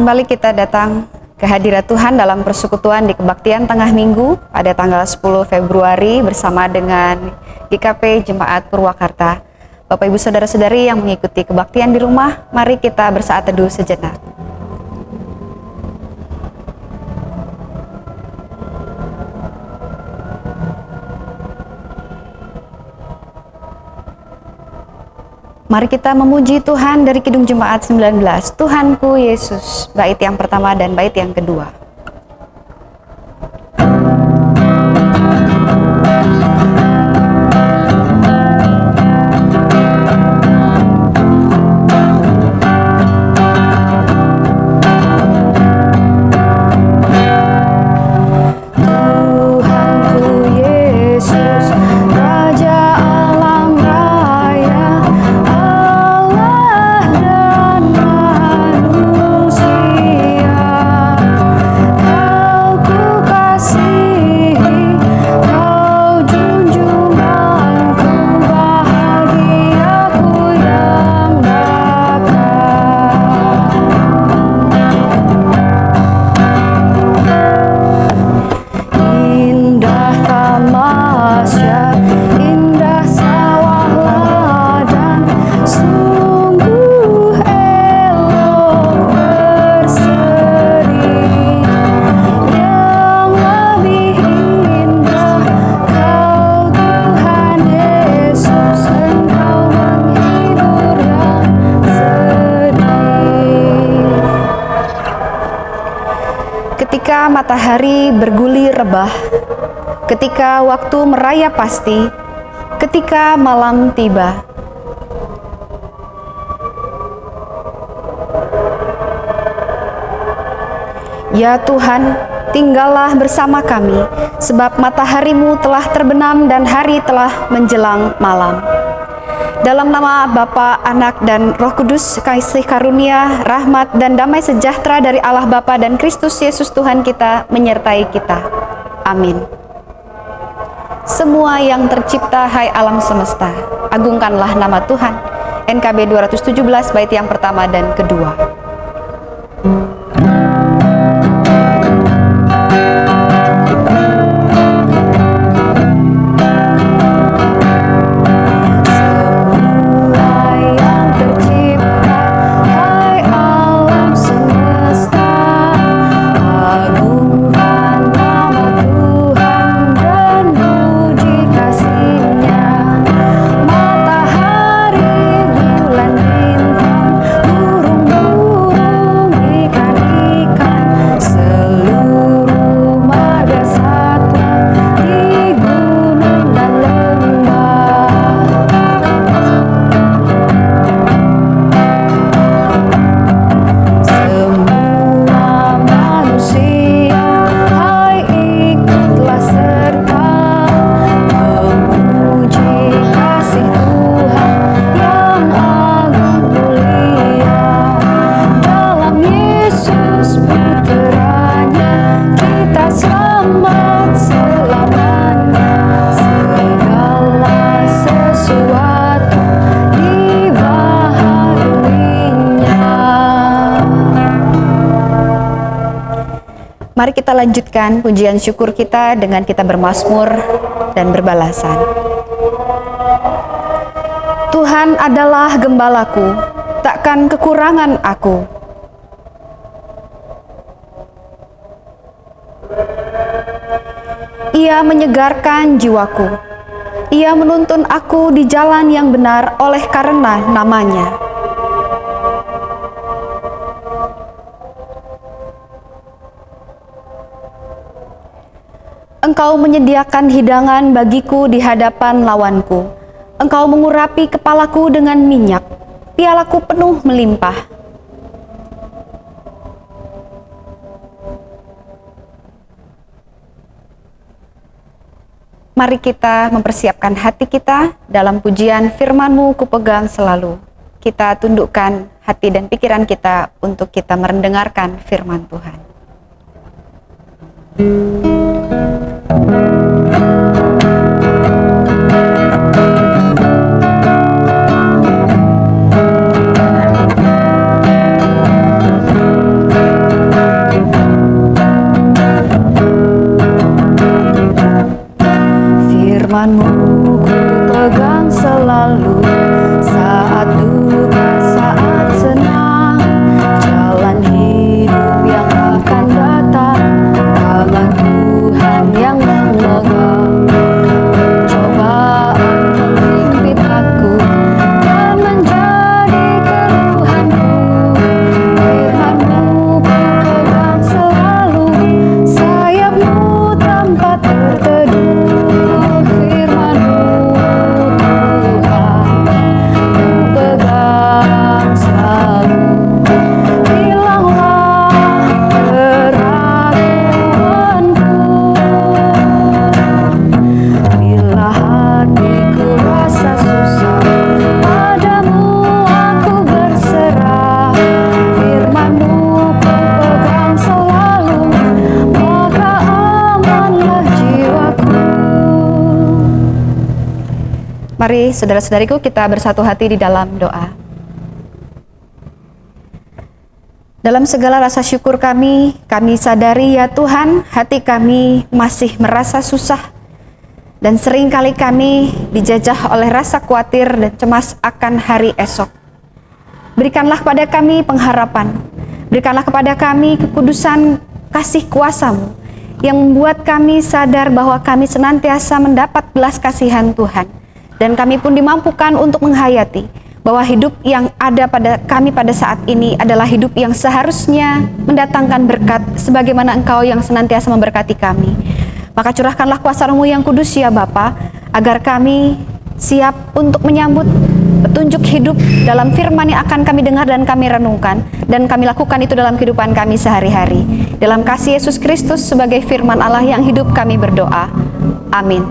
Kembali kita datang ke hadirat Tuhan dalam persekutuan di kebaktian tengah minggu pada tanggal 10 Februari bersama dengan GKP Jemaat Purwakarta. Bapak Ibu Saudara-saudari yang mengikuti kebaktian di rumah, mari kita bersaat teduh sejenak. Mari kita memuji Tuhan dari Kidung Jemaat 19, Tuhanku Yesus, bait yang pertama dan bait yang kedua. Ketika matahari bergulir rebah, ketika waktu merayap pasti, ketika malam tiba. Ya Tuhan, tinggallah bersama kami, sebab matahari-Mu telah terbenam dan hari telah menjelang malam. Dalam nama Bapa, Anak, dan Roh Kudus, kasih karunia, rahmat, dan damai sejahtera dari Allah Bapa dan Kristus Yesus Tuhan kita menyertai kita. Amin. Semua yang tercipta, hai alam semesta, agungkanlah nama Tuhan. NKB 217 bait yang pertama dan kedua. Matahari, bulan, bintang, burung-burung, ikan Mari kita lanjutkan pujian syukur kita dengan kita bermazmur dan berbalasan. Tuhan adalah gembalaku, takkan kekurangan aku. Ia menyegarkan jiwaku. Ia menuntun aku di jalan yang benar oleh karena namanya. Engkau menyediakan hidangan bagiku di hadapan lawanku. Engkau mengurapi kepalaku dengan minyak. Pialaku penuh melimpah. Mari kita mempersiapkan hati kita dalam pujian firman-Mu kupegang selalu. Kita tundukkan hati dan pikiran kita untuk kita mendengarkan firman Tuhan. Firman-Mu ku pegang selalu, saat duka, saat senang, jalan hidup yang akan datang, tangan Tuhan yang memegang. Cobaan menghimpit aku dan menjadi keluhanku. Firman-Mu ku pegang selalu, sayap-Mu tanpa terteduh. Mari saudara-saudariku kita bersatu hati di dalam doa. Dalam segala rasa syukur kami sadari ya Tuhan, hati kami masih merasa susah dan seringkali kami dijajah oleh rasa khawatir dan cemas akan hari esok. Berikanlah kepada kami pengharapan, berikanlah kepada kami kekudusan kasih kuasa-Mu yang membuat kami sadar bahwa kami senantiasa mendapat belas kasihan Tuhan. Dan kami pun dimampukan untuk menghayati bahwa hidup yang ada pada kami pada saat ini adalah hidup yang seharusnya mendatangkan berkat sebagaimana Engkau yang senantiasa memberkati kami. Maka curahkanlah kuasa-Mu yang kudus ya Bapa, agar kami siap untuk menyambut petunjuk hidup dalam firman yang akan kami dengar dan kami renungkan, dan kami lakukan itu dalam kehidupan kami sehari-hari. Dalam kasih Yesus Kristus sebagai firman Allah yang hidup kami berdoa. Amin.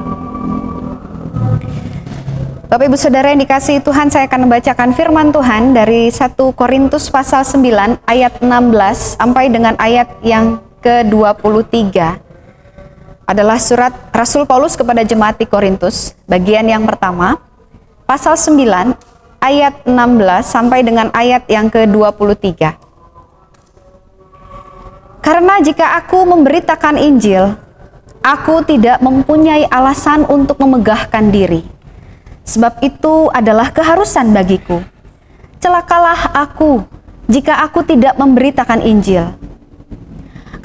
Bapak Ibu Saudara yang dikasihi Tuhan, saya akan membacakan firman Tuhan dari 1 Korintus pasal 9 ayat 16 sampai dengan ayat yang ke-23. Adalah surat Rasul Paulus kepada jemaat di Korintus, bagian yang pertama, pasal 9 ayat 16 sampai dengan ayat yang ke-23. Karena jika aku memberitakan Injil, aku tidak mempunyai alasan untuk memegahkan diri. Sebab itu adalah keharusan bagiku. Celakalah aku jika aku tidak memberitakan Injil.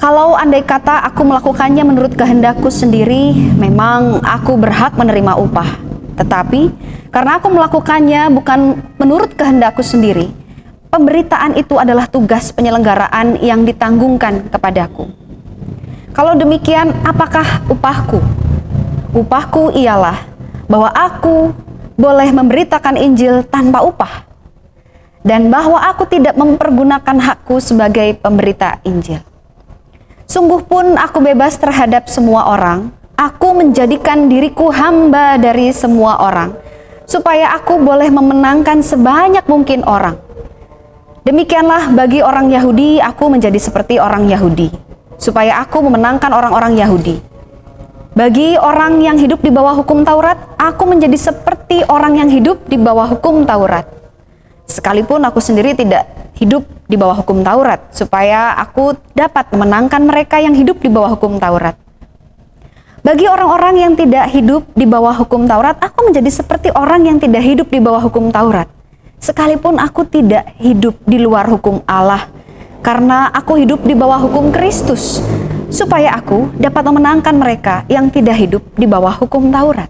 Kalau andai kata aku melakukannya menurut kehendakku sendiri, memang aku berhak menerima upah. Tetapi karena aku melakukannya bukan menurut kehendakku sendiri, pemberitaan itu adalah tugas penyelenggaraan yang ditanggungkan kepadaku. Kalau demikian, apakah upahku? Upahku ialah bahwa aku boleh memberitakan Injil tanpa upah, dan bahwa aku tidak mempergunakan hakku sebagai pemberita Injil. Sungguh pun aku bebas terhadap semua orang, aku menjadikan diriku hamba dari semua orang, supaya aku boleh memenangkan sebanyak mungkin orang. Demikianlah bagi orang Yahudi, aku menjadi seperti orang Yahudi, supaya aku memenangkan orang-orang Yahudi. Bagi orang yang hidup di bawah hukum Taurat, aku menjadi seperti orang yang hidup di bawah hukum Taurat. Sekalipun aku sendiri tidak hidup di bawah hukum Taurat, supaya aku dapat memenangkan mereka yang hidup di bawah hukum Taurat. Bagi orang-orang yang tidak hidup di bawah hukum Taurat, aku menjadi seperti orang yang tidak hidup di bawah hukum Taurat. Sekalipun aku tidak hidup di luar hukum Allah, karena aku hidup di bawah hukum Kristus, supaya aku dapat memenangkan mereka yang tidak hidup di bawah hukum Taurat.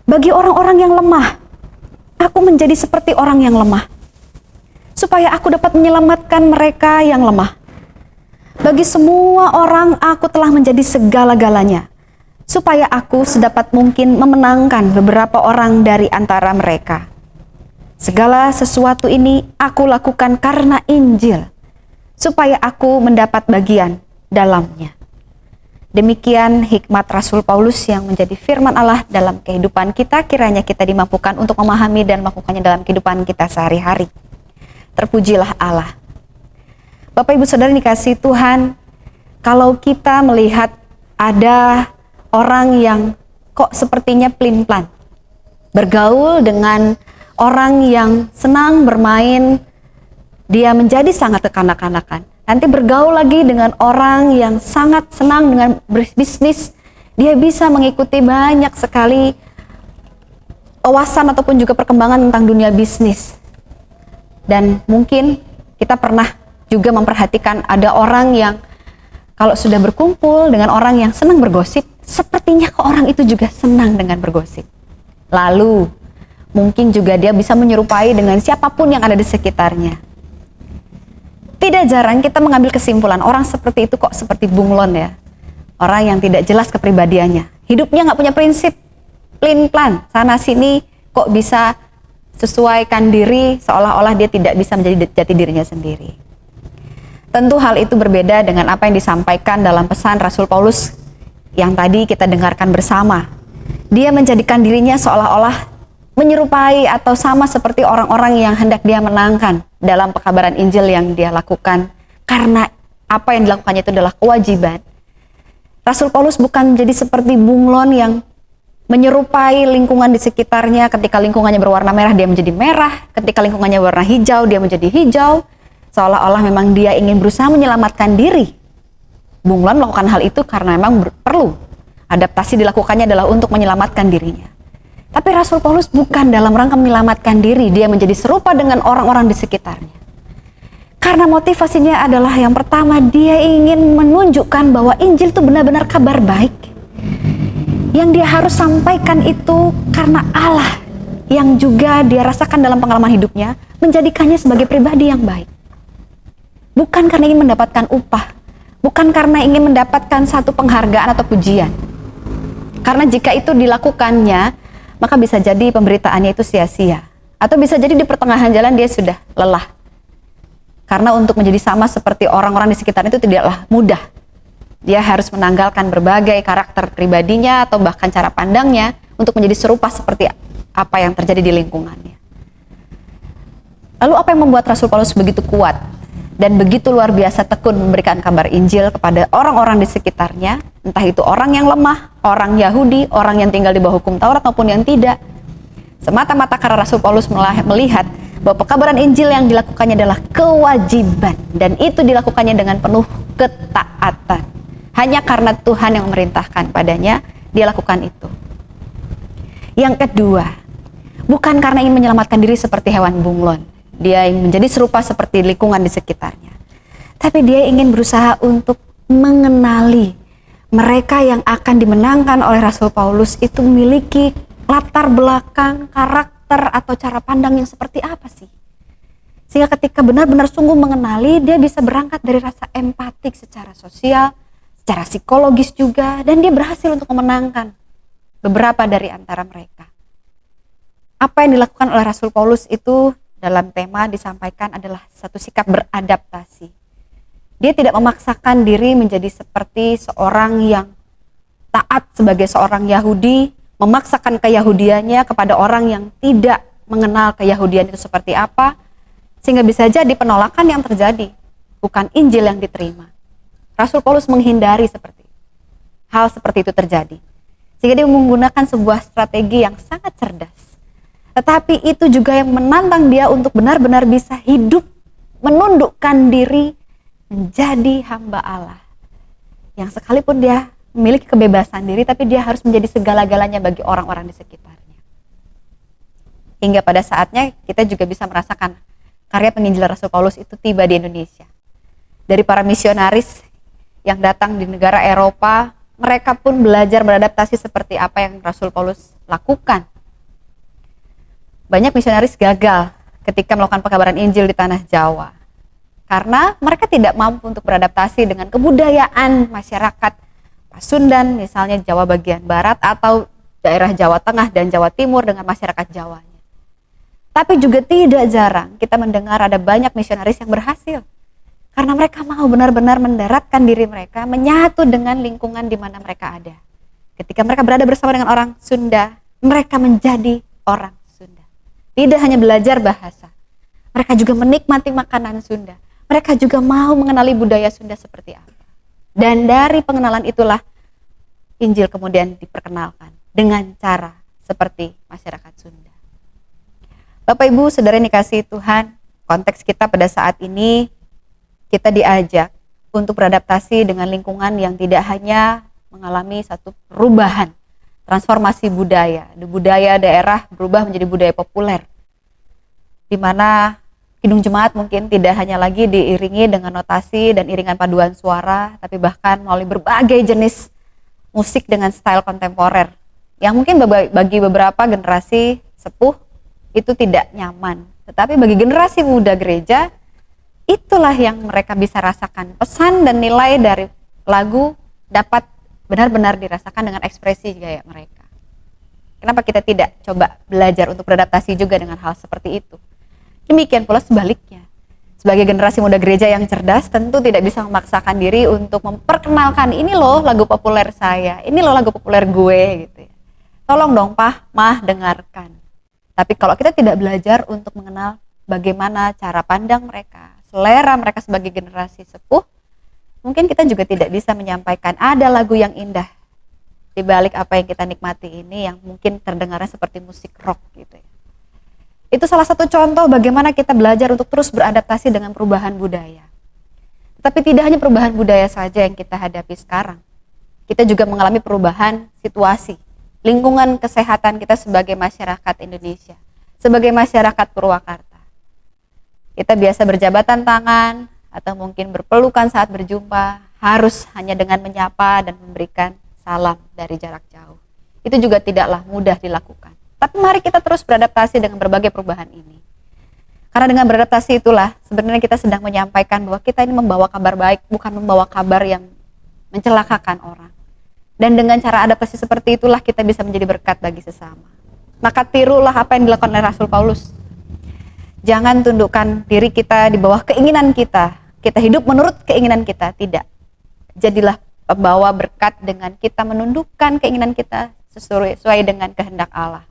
Bagi orang-orang yang lemah, aku menjadi seperti orang yang lemah, supaya aku dapat menyelamatkan mereka yang lemah. Bagi semua orang aku telah menjadi segala-galanya, supaya aku sedapat mungkin memenangkan beberapa orang dari antara mereka. Segala sesuatu ini aku lakukan karena Injil, supaya aku mendapat bagian dalamnya. Demikian hikmat Rasul Paulus yang menjadi firman Allah dalam kehidupan kita, kiranya kita dimampukan untuk memahami dan melakukannya dalam kehidupan kita sehari-hari. Terpujilah Allah. Bapak Ibu Saudara dikasihi Tuhan, kalau kita melihat ada orang yang kok sepertinya pelin-pelan, bergaul dengan orang yang senang bermain, dia menjadi sangat kekanak-kanakan. Nanti bergaul lagi dengan orang yang sangat senang dengan berbisnis, dia bisa mengikuti banyak sekali wawasan ataupun juga perkembangan tentang dunia bisnis. Dan mungkin kita pernah juga memperhatikan ada orang yang kalau sudah berkumpul dengan orang yang senang bergosip, sepertinya kok orang itu juga senang dengan bergosip. Lalu mungkin juga dia bisa menyerupai dengan siapapun yang ada di sekitarnya. Tidak jarang kita mengambil kesimpulan orang seperti itu kok seperti bunglon ya. Orang yang tidak jelas kepribadiannya. Hidupnya nggak punya prinsip, pelin-pelan, sana sini kok bisa sesuaikan diri seolah-olah dia tidak bisa menjadi jati dirinya sendiri. Tentu hal itu berbeda dengan apa yang disampaikan dalam pesan Rasul Paulus yang tadi kita dengarkan bersama. Dia menjadikan dirinya seolah-olah menyerupai atau sama seperti orang-orang yang hendak dia menangkan dalam pekabaran Injil yang dia lakukan, karena apa yang dilakukannya itu adalah kewajiban. Rasul Paulus bukan menjadi seperti bunglon yang menyerupai lingkungan di sekitarnya. Ketika lingkungannya berwarna merah, dia menjadi merah. Ketika lingkungannya berwarna hijau, dia menjadi hijau. Seolah-olah memang dia ingin berusaha menyelamatkan diri. Bunglon melakukan hal itu karena memang perlu. Adaptasi dilakukannya adalah untuk menyelamatkan dirinya. Tapi Rasul Paulus bukan dalam rangka menyelamatkan diri, dia menjadi serupa dengan orang-orang di sekitarnya. Karena motivasinya adalah yang pertama, dia ingin menunjukkan bahwa Injil itu benar-benar kabar baik. Yang dia harus sampaikan itu karena Allah yang juga dia rasakan dalam pengalaman hidupnya, menjadikannya sebagai pribadi yang baik. Bukan karena ingin mendapatkan upah, bukan karena ingin mendapatkan satu penghargaan atau pujian. Karena jika itu dilakukannya, maka bisa jadi pemberitaannya itu sia-sia. Atau bisa jadi di pertengahan jalan dia sudah lelah. Karena untuk menjadi sama seperti orang-orang di sekitar itu tidaklah mudah. Dia harus menanggalkan berbagai karakter pribadinya atau bahkan cara pandangnya untuk menjadi serupa seperti apa yang terjadi di lingkungannya. Lalu apa yang membuat Rasul Paulus begitu kuat dan begitu luar biasa tekun memberikan kabar Injil kepada orang-orang di sekitarnya, entah itu orang yang lemah, orang Yahudi, orang yang tinggal di bawah hukum Taurat maupun yang tidak. Semata-mata karena Rasul Paulus melihat bahwa pekabaran Injil yang dilakukannya adalah kewajiban, dan itu dilakukannya dengan penuh ketaatan. Hanya karena Tuhan yang memerintahkan padanya, dia lakukan itu. Yang kedua, bukan karena ingin menyelamatkan diri seperti hewan bunglon. Dia ingin menjadi serupa seperti lingkungan di sekitarnya. Tapi dia ingin berusaha untuk mengenali mereka yang akan dimenangkan oleh Rasul Paulus itu memiliki latar belakang, karakter, atau cara pandang yang seperti apa sih. Sehingga ketika benar-benar sungguh mengenali, dia bisa berangkat dari rasa empatik secara sosial, secara psikologis juga, dan dia berhasil untuk memenangkan beberapa dari antara mereka. Apa yang dilakukan oleh Rasul Paulus itu dalam tema disampaikan adalah satu sikap beradaptasi. Dia tidak memaksakan diri menjadi seperti seorang yang taat sebagai seorang Yahudi, memaksakan keyahudiannya kepada orang yang tidak mengenal keyahudian itu seperti apa, sehingga bisa jadi penolakan yang terjadi, bukan Injil yang diterima. Rasul Paulus menghindari seperti itu. Hal seperti itu terjadi. Sehingga dia menggunakan sebuah strategi yang sangat cerdas. tetapi itu juga yang menantang dia untuk benar-benar bisa hidup, menundukkan diri menjadi hamba Allah. Yang sekalipun dia memiliki kebebasan diri, tapi dia harus menjadi segala-galanya bagi orang-orang di sekitarnya. Hingga pada saatnya kita juga bisa merasakan karya penginjilan Rasul Paulus itu tiba di Indonesia. Dari para misionaris yang datang di negara Eropa, mereka pun belajar beradaptasi seperti apa yang Rasul Paulus lakukan. Banyak misionaris gagal ketika melakukan pekabaran Injil di tanah Jawa, karena mereka tidak mampu untuk beradaptasi dengan kebudayaan masyarakat Pasundan, misalnya Jawa bagian Barat, atau daerah Jawa Tengah dan Jawa Timur dengan masyarakat Jawanya. Tapi juga tidak jarang kita mendengar ada banyak misionaris yang berhasil, karena mereka mau benar-benar mendaratkan diri mereka, menyatu dengan lingkungan di mana mereka ada. Ketika mereka berada bersama dengan orang Sunda, mereka menjadi orang Sunda. Tidak hanya belajar bahasa, mereka juga menikmati makanan Sunda. Mereka juga mau mengenali budaya Sunda seperti apa. Dan dari pengenalan itulah Injil kemudian diperkenalkan dengan cara seperti masyarakat Sunda. Bapak Ibu Saudara yang dikasihi Tuhan, konteks kita pada saat ini kita diajak untuk beradaptasi dengan lingkungan yang tidak hanya mengalami satu perubahan, transformasi budaya. Budaya daerah berubah menjadi budaya populer, di mana Kidung Jemaat mungkin tidak hanya lagi diiringi dengan notasi dan iringan paduan suara, tapi bahkan melalui berbagai jenis musik dengan style kontemporer, yang mungkin bagi beberapa generasi sepuh itu tidak nyaman. Tetapi bagi generasi muda gereja, itulah yang mereka bisa rasakan. Pesan dan nilai dari lagu dapat benar-benar dirasakan dengan ekspresi gaya mereka. Kenapa kita tidak coba belajar untuk beradaptasi juga dengan hal seperti itu? Demikian pula sebaliknya. Sebagai generasi muda gereja yang cerdas, tentu tidak bisa memaksakan diri untuk memperkenalkan, ini loh lagu populer saya, ini loh lagu populer gue, gitu ya. Tolong dong Pah, Mah, dengarkan. Tapi kalau kita tidak belajar untuk mengenal bagaimana cara pandang mereka, selera mereka sebagai generasi sepuh, mungkin kita juga tidak bisa menyampaikan ada lagu yang indah di balik apa yang kita nikmati ini yang mungkin terdengarnya seperti musik rock gitu ya. Itu salah satu contoh bagaimana kita belajar untuk terus beradaptasi dengan perubahan budaya. Tapi tidak hanya perubahan budaya saja yang kita hadapi sekarang. Kita juga mengalami perubahan situasi, lingkungan kesehatan kita sebagai masyarakat Indonesia, sebagai masyarakat Purwakarta. Kita biasa berjabatan tangan atau mungkin berpelukan saat berjumpa, harus hanya dengan menyapa dan memberikan salam dari jarak jauh. Itu juga tidaklah mudah dilakukan. Tapi mari kita terus beradaptasi dengan berbagai perubahan ini. Karena dengan beradaptasi itulah sebenarnya kita sedang menyampaikan bahwa kita ini membawa kabar baik, bukan membawa kabar yang mencelakakan orang. Dan dengan cara adaptasi seperti itulah kita bisa menjadi berkat bagi sesama. Maka tirulah apa yang dilakukan oleh Rasul Paulus. Jangan tundukkan diri kita di bawah keinginan kita. Kita hidup menurut keinginan kita, tidak. Jadilah pembawa berkat dengan kita menundukkan keinginan kita sesuai dengan kehendak Allah.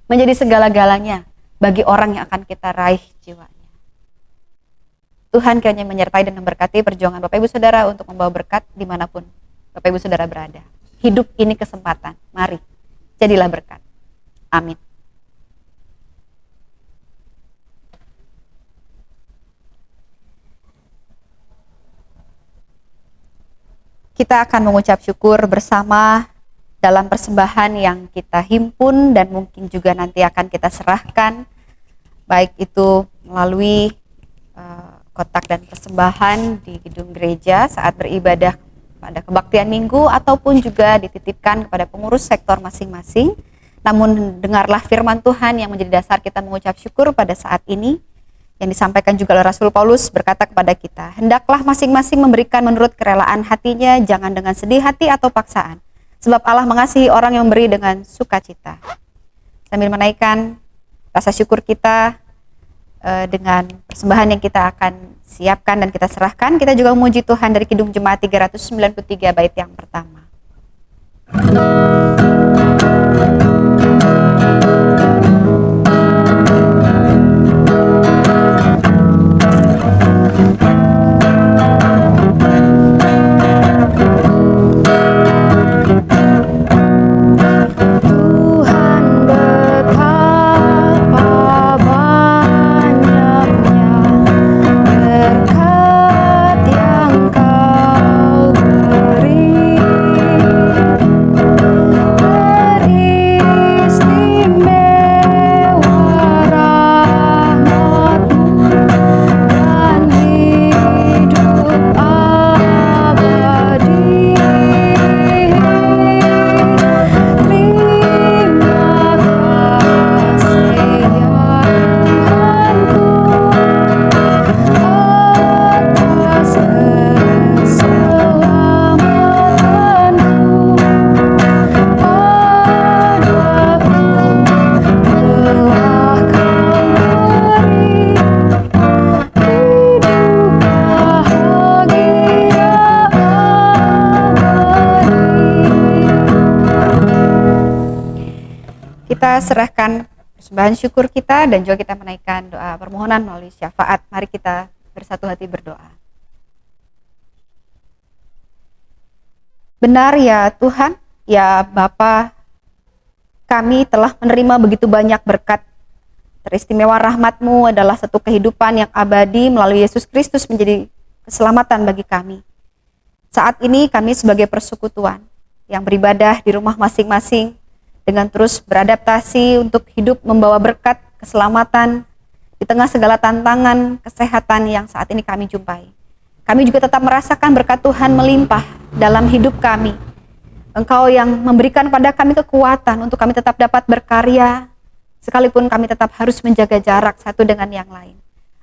Menjadi segala-galanya bagi orang yang akan kita raih jiwanya. Tuhan kiranya menyertai dan memberkati perjuangan Bapak Ibu Saudara untuk membawa berkat dimanapun Bapak Ibu Saudara berada. Hidup ini kesempatan, mari jadilah berkat. Amin. Kita akan mengucap syukur bersama dalam persembahan yang kita himpun dan mungkin juga nanti akan kita serahkan, baik itu melalui kotak dan persembahan di gedung gereja saat beribadah pada kebaktian minggu, ataupun juga dititipkan kepada pengurus sektor masing-masing. Namun dengarlah firman Tuhan yang menjadi dasar kita mengucap syukur pada saat ini, yang disampaikan juga oleh Rasul Paulus berkata kepada kita, hendaklah masing-masing memberikan menurut kerelaan hatinya, jangan dengan sedih hati atau paksaan. Sebab Allah mengasihi orang yang memberi dengan sukacita. Sambil menaikkan rasa syukur kita dengan persembahan yang kita akan siapkan dan kita serahkan, kita juga memuji Tuhan dari Kidung Jemaat 393 bait yang pertama. Tuhan betapa kita serahkan persembahan syukur kita dan juga kita menaikkan doa permohonan melalui syafaat. Mari kita bersatu hati berdoa. Benar ya Tuhan, ya Bapa, kami telah menerima begitu banyak berkat. Teristimewa rahmat-Mu adalah satu kehidupan yang abadi melalui Yesus Kristus menjadi keselamatan bagi kami. Saat ini kami sebagai persekutuan yang beribadah di rumah masing-masing dengan terus beradaptasi untuk hidup membawa berkat, keselamatan di tengah segala tantangan kesehatan yang saat ini kami jumpai. Kami juga tetap merasakan berkat Tuhan melimpah dalam hidup kami. Engkau yang memberikan pada kami kekuatan untuk kami tetap dapat berkarya, sekalipun kami tetap harus menjaga jarak satu dengan yang lain.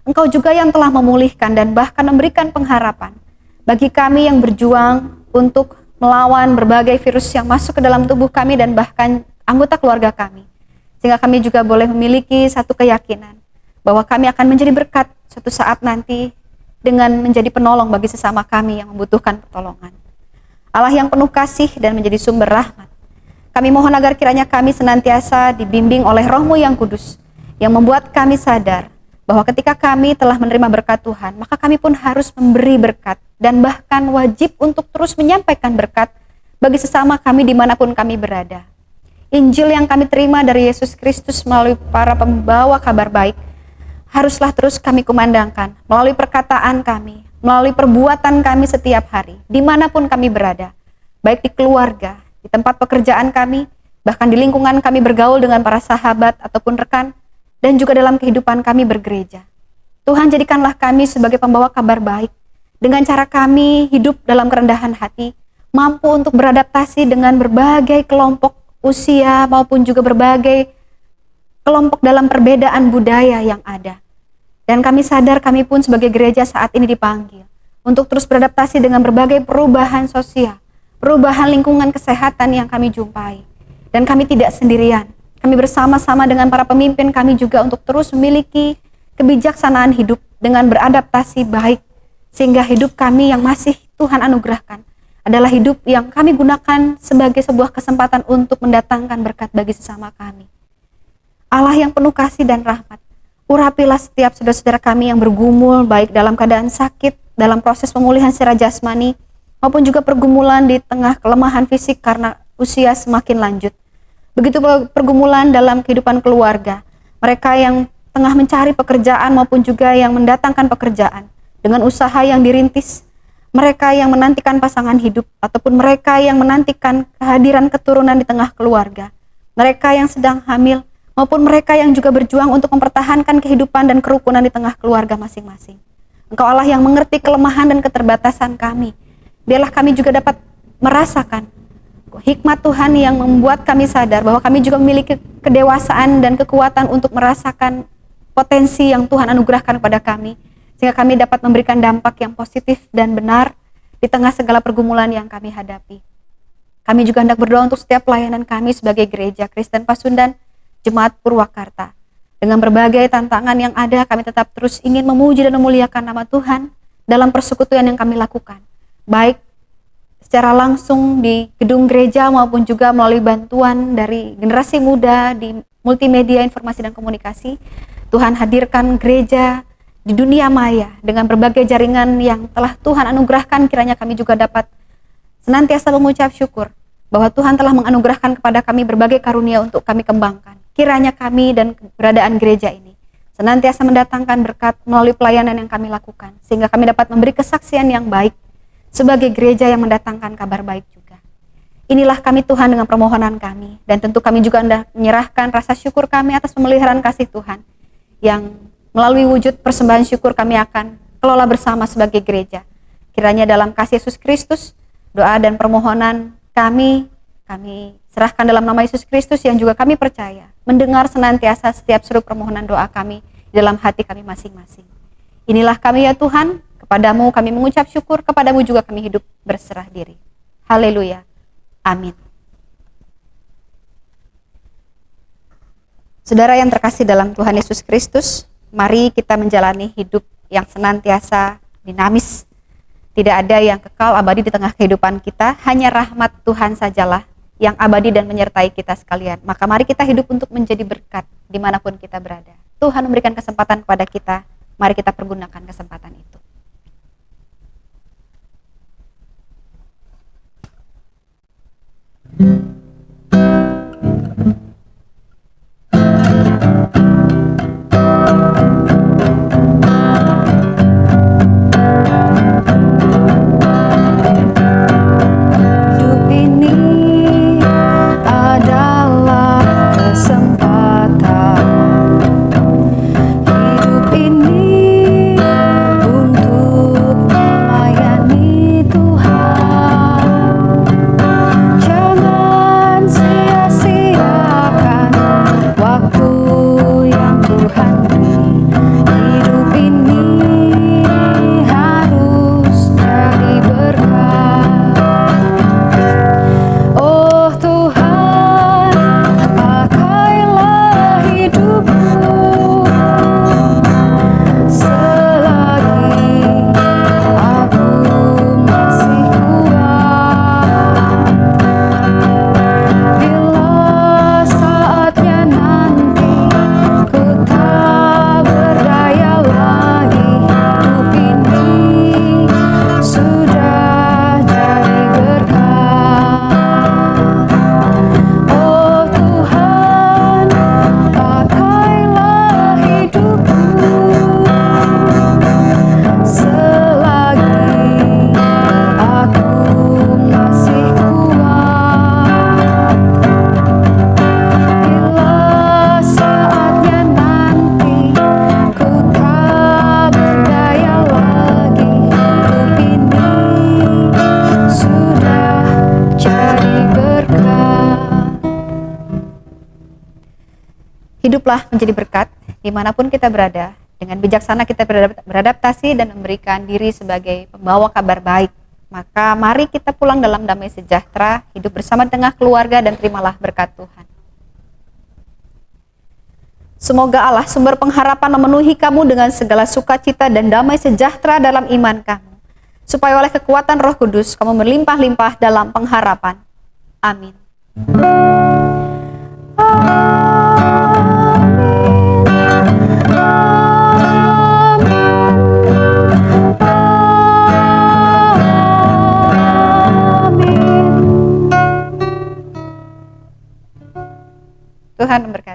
Engkau juga yang telah memulihkan dan bahkan memberikan pengharapan bagi kami yang berjuang untuk melawan berbagai virus yang masuk ke dalam tubuh kami dan bahkan anggota keluarga kami. Sehingga kami juga boleh memiliki satu keyakinan bahwa kami akan menjadi berkat suatu saat nanti dengan menjadi penolong bagi sesama kami yang membutuhkan pertolongan. Allah yang penuh kasih dan menjadi sumber rahmat, kami mohon agar kiranya kami senantiasa dibimbing oleh Roh-Mu yang kudus, yang membuat kami sadar bahwa ketika kami telah menerima berkat Tuhan, maka kami pun harus memberi berkat dan bahkan wajib untuk terus menyampaikan berkat bagi sesama kami dimanapun kami berada. Injil yang kami terima dari Yesus Kristus melalui para pembawa kabar baik haruslah terus kami kumandangkan melalui perkataan kami, melalui perbuatan kami setiap hari, dimanapun kami berada, baik di keluarga, di tempat pekerjaan kami, bahkan di lingkungan kami bergaul dengan para sahabat ataupun rekan, dan juga dalam kehidupan kami bergereja. Tuhan, jadikanlah kami sebagai pembawa kabar baik, dengan cara kami hidup dalam kerendahan hati, mampu untuk beradaptasi dengan berbagai kelompok usia maupun juga berbagai kelompok dalam perbedaan budaya yang ada. Dan kami sadar kami pun sebagai gereja saat ini dipanggil untuk terus beradaptasi dengan berbagai perubahan sosial, perubahan lingkungan kesehatan yang kami jumpai. Dan kami tidak sendirian. Kami bersama-sama dengan para pemimpin kami juga untuk terus memiliki kebijaksanaan hidup dengan beradaptasi baik, sehingga hidup kami yang masih Tuhan anugerahkan adalah hidup yang kami gunakan sebagai sebuah kesempatan untuk mendatangkan berkat bagi sesama kami. Allah yang penuh kasih dan rahmat, urapilah setiap saudara-saudara kami yang bergumul baik dalam keadaan sakit, dalam proses pemulihan secara jasmani, maupun juga pergumulan di tengah kelemahan fisik karena usia semakin lanjut. Begitu pergumulan dalam kehidupan keluarga, mereka yang tengah mencari pekerjaan maupun juga yang mendatangkan pekerjaan dengan usaha yang dirintis, mereka yang menantikan pasangan hidup ataupun mereka yang menantikan kehadiran keturunan di tengah keluarga, mereka yang sedang hamil, maupun mereka yang juga berjuang untuk mempertahankan kehidupan dan kerukunan di tengah keluarga masing-masing. Engkau Allah yang mengerti kelemahan dan keterbatasan kami. Biarlah kami juga dapat merasakan hikmat Tuhan yang membuat kami sadar bahwa kami juga memiliki kedewasaan dan kekuatan untuk merasakan potensi yang Tuhan anugerahkan kepada kami, sehingga kami dapat memberikan dampak yang positif dan benar di tengah segala pergumulan yang kami hadapi. Kami juga hendak berdoa untuk setiap pelayanan kami sebagai Gereja Kristen Pasundan, Jemaat Purwakarta. Dengan berbagai tantangan yang ada, kami tetap terus ingin memuji dan memuliakan nama Tuhan dalam persekutuan yang kami lakukan, baik secara langsung di gedung gereja maupun juga melalui bantuan dari generasi muda di multimedia informasi dan komunikasi. Tuhan hadirkan gereja di dunia maya dengan berbagai jaringan yang telah Tuhan anugerahkan. Kiranya kami juga dapat senantiasa mengucap syukur bahwa Tuhan telah menganugerahkan kepada kami berbagai karunia untuk kami kembangkan. Kiranya kami dan keberadaan gereja ini senantiasa mendatangkan berkat melalui pelayanan yang kami lakukan, sehingga kami dapat memberi kesaksian yang baik sebagai gereja yang mendatangkan kabar baik juga. Inilah kami Tuhan dengan permohonan kami, dan tentu kami juga hendak menyerahkan rasa syukur kami atas pemeliharaan kasih Tuhan yang melalui wujud persembahan syukur kami akan kelola bersama sebagai gereja. Kiranya dalam kasih Yesus Kristus, doa dan permohonan kami serahkan dalam nama Yesus Kristus yang juga kami percaya mendengar senantiasa setiap seru permohonan doa kami dalam hati kami masing-masing. Inilah kami ya Tuhan, kepadamu kami mengucap syukur, kepadamu juga kami hidup berserah diri. Haleluya. Amin. Saudara yang terkasih dalam Tuhan Yesus Kristus, mari kita menjalani hidup yang senantiasa dinamis. Tidak ada yang kekal abadi di tengah kehidupan kita, hanya rahmat Tuhan sajalah yang abadi dan menyertai kita sekalian. Maka mari kita hidup untuk menjadi berkat dimanapun kita berada. Tuhan memberikan kesempatan kepada kita, mari kita pergunakan kesempatan itu. Hiduplah menjadi berkat dimanapun kita berada. Dengan bijaksana kita beradaptasi dan memberikan diri sebagai pembawa kabar baik. Maka mari kita pulang dalam damai sejahtera, hidup bersama tengah keluarga dan terimalah berkat Tuhan. Semoga Allah sumber pengharapan memenuhi kamu dengan segala sukacita dan damai sejahtera dalam iman kamu. Supaya oleh kekuatan Roh Kudus kamu berlimpah-limpah dalam pengharapan. Amin. Tuhan memberkati.